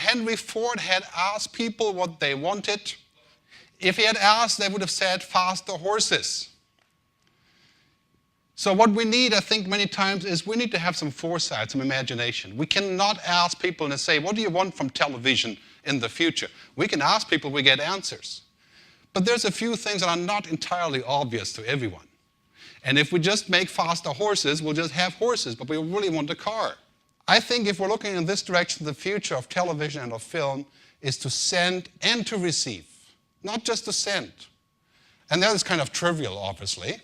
Henry Ford had asked people what they wanted, if he had asked, they would have said faster horses. So what we need, I think, many times is we need to have some foresight, some imagination. We cannot ask people and say, what do you want from television in the future? We can ask people, we get answers. But there's a few things that are not entirely obvious to everyone. And if we just make faster horses, we'll just have horses, but we really want a car. I think if we're looking in this direction, the future of television and of film is to send and to receive, not just to send. And that is kind of trivial, obviously.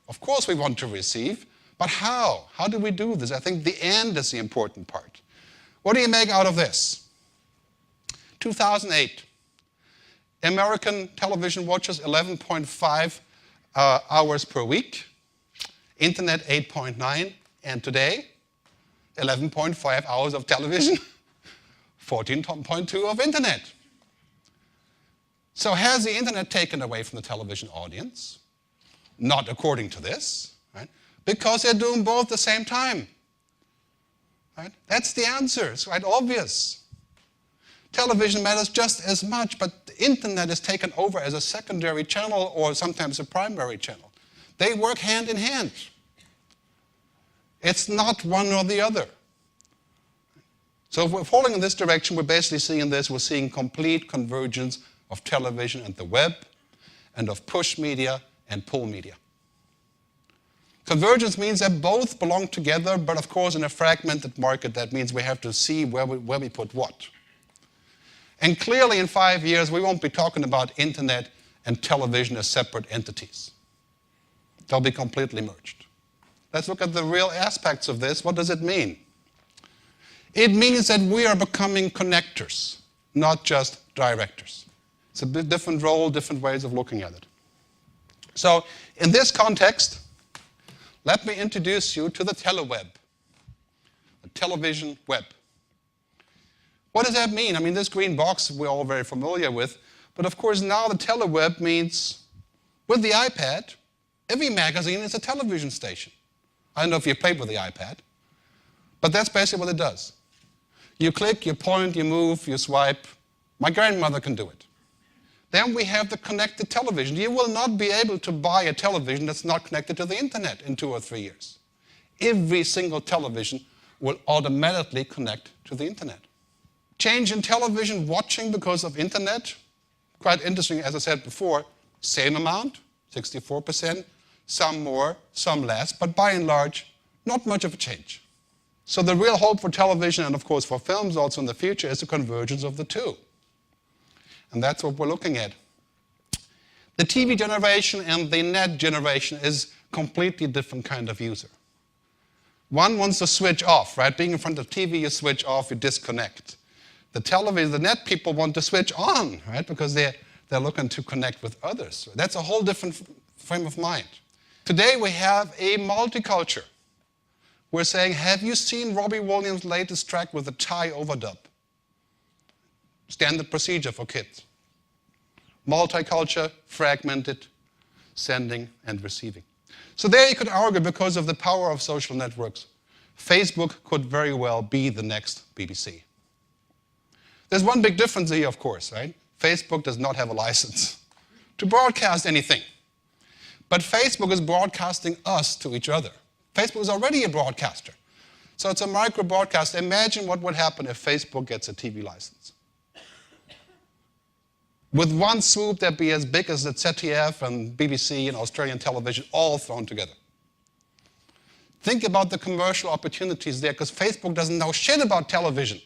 Of course we want to receive, but how? How do we do this? I think the end is the important part. What do you make out of this? 2008, American television watches 11.5 hours per week, internet 8.9, and today, 11.5 hours of television, 14.2 of internet. So has the internet taken away from the television audience? Not according to this, right? Because they're doing both at the same time. Right? That's the answer. It's quite obvious. Television matters just as much, but the internet is taken over as a secondary channel or sometimes a primary channel. They work hand in hand. It's not one or the other. So if we're falling in this direction, we're basically seeing this. We're seeing complete convergence of television and the web, and of push media and pull media. Convergence means that both belong together, but of course in a fragmented market, that means we have to see where we put what. And clearly in 5 years, we won't be talking about internet and television as separate entities. They'll be completely merged. Let's look at the real aspects of this. What does it mean? It means that we are becoming connectors, not just directors. It's a bit different role, different ways of looking at it. So in this context, let me introduce you to the teleweb, the television web. What does that mean? I mean, this green box we're all very familiar with, but of course now the teleweb means, with the iPad, every magazine is a television station. I don't know if you played with the iPad, but that's basically what it does. You click, you point, you move, you swipe. My grandmother can do it. Then we have the connected television. You will not be able to buy a television that's not connected to the internet in 2 or 3 years. Every single television will automatically connect to the internet. Change in television watching because of internet, quite interesting, as I said before, same amount, 64%, some more, some less, but by and large, not much of a change. So the real hope for television and of course for films also in the future is the convergence of the two. And that's what we're looking at. The TV generation and the net generation is completely different kind of user. One wants to switch off, right? Being in front of TV, you switch off, you disconnect. The television, the net people want to switch on, right? Because they're looking to connect with others. That's a whole different frame of mind. Today we have a multiculture. We're saying, have you seen Robbie Williams' latest track with a Thai overdub? Standard procedure for kids. Multiculture, fragmented, sending and receiving. So there you could argue, because of the power of social networks, Facebook could very well be the next BBC. There's one big difference here, of course, right? Facebook does not have a license to broadcast anything. But Facebook is broadcasting us to each other. Facebook is already a broadcaster. So it's a micro-broadcast. Imagine what would happen if Facebook gets a TV license. With one swoop, that'd be as big as the ZDF and BBC and Australian television all thrown together. Think about the commercial opportunities there, because Facebook doesn't know shit about television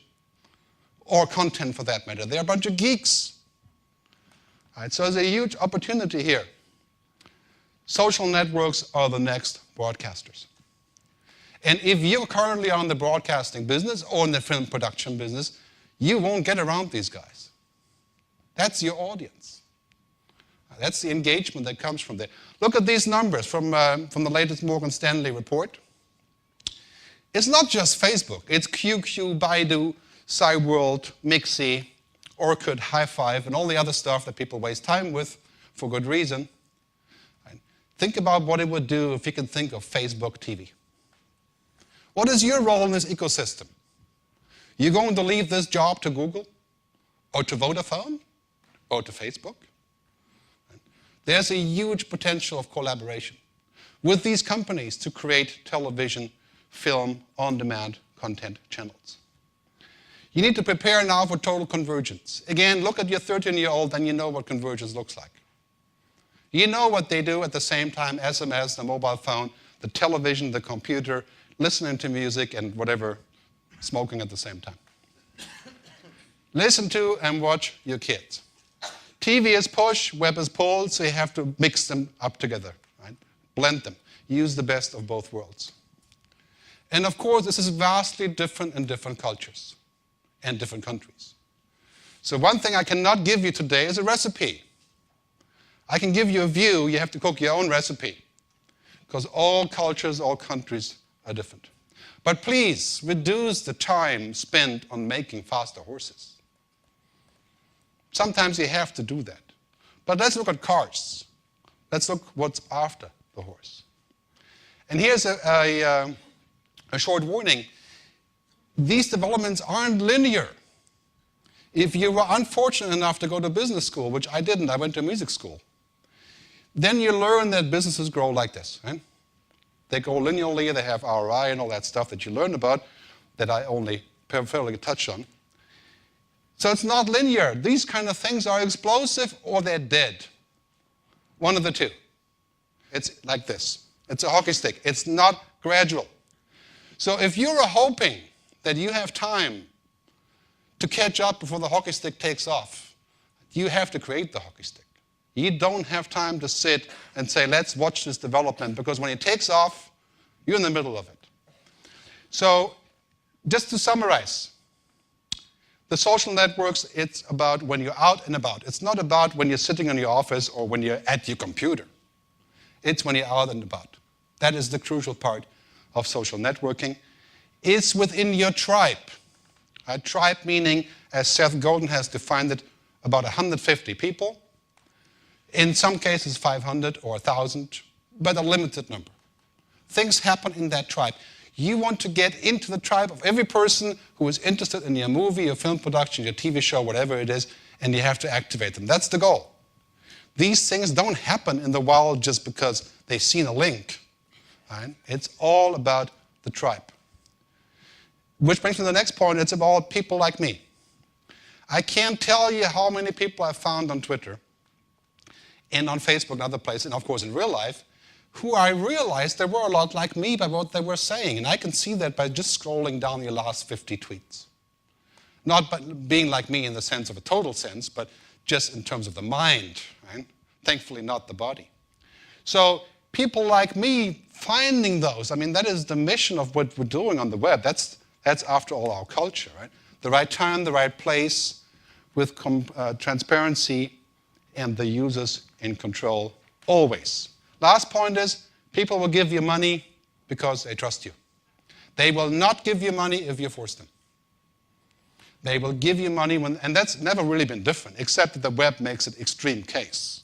or content for that matter. They're a bunch of geeks. All right, so there's a huge opportunity here. Social networks are the next broadcasters. And if you currently are in the broadcasting business or in the film production business, you won't get around these guys. That's your audience. That's the engagement that comes from there. Look at these numbers from the latest Morgan Stanley report. It's not just Facebook. It's QQ, Baidu, Cyworld, Mixi, Orkut, Hi5, and all the other stuff that people waste time with for good reason. Think about what it would do if you could think of Facebook TV. What is your role in this ecosystem? You're going to leave this job to Google? or to Vodafone, or to Facebook. There's a huge potential of collaboration with these companies to create television, film, on-demand content channels. You need to prepare now for total convergence. Again, look at your 13-year-old and you know what convergence looks like. You know what they do at the same time: SMS, the mobile phone, the television, the computer, listening to music and whatever, smoking at the same time. Listen to and watch your kids. TV is push, web is pull, so you have to mix them up together, right? Blend them. Use the best of both worlds. And of course, this is vastly different in different cultures and different countries. So one thing I cannot give you today is a recipe. I can give you a view. You have to cook your own recipe, because all cultures, all countries are different. But please reduce the time spent on making faster horses. Sometimes you have to do that. But let's look at cars. Let's look what's after the horse. And here's a short warning. These developments aren't linear. If you were unfortunate enough to go to business school, which I didn't, I went to music school, then you learn that businesses grow like this. Right? They go linearly, they have ROI and all that stuff that you learn about that I only peripherally touch on. So it's not linear. These kind of things are explosive or they're dead. One of the two. It's like this. It's a hockey stick. It's not gradual. So if you're hoping that you have time to catch up before the hockey stick takes off, you have to create the hockey stick. You don't have time to sit and say, let's watch this development, because when it takes off, you're in the middle of it. So just to summarize, the social networks, it's about when you're out and about. It's not about when you're sitting in your office or when you're at your computer. It's when you're out and about. That is the crucial part of social networking. It's within your tribe. A tribe meaning, as Seth Godin has defined it, about 150 people. In some cases 500 or 1,000, but a limited number. Things happen in that tribe. You want to get into the tribe of every person who is interested in your movie, your film production, your TV show, whatever it is, and you have to activate them. That's the goal. These things don't happen in the wild just because they've seen a link. Right? It's all about the tribe. Which brings me to the next point. It's about people like me. I can't tell you how many people I've found on Twitter and on Facebook and other places, and of course in real life, who I realized they were a lot like me by what they were saying. And I can see that by just scrolling down your last 50 tweets. Not by being like me in the sense of a total sense, but just in terms of the mind. Right? Thankfully not the body. So people like me finding those, I mean, that is the mission of what we're doing on the web. That's after all our culture. Right? The right time, the right place, with transparency and the users in control always. Last point is, people will give you money because they trust you. They will not give you money if you force them. They will give you money when, and that's never really been different, except that the web makes it extreme case.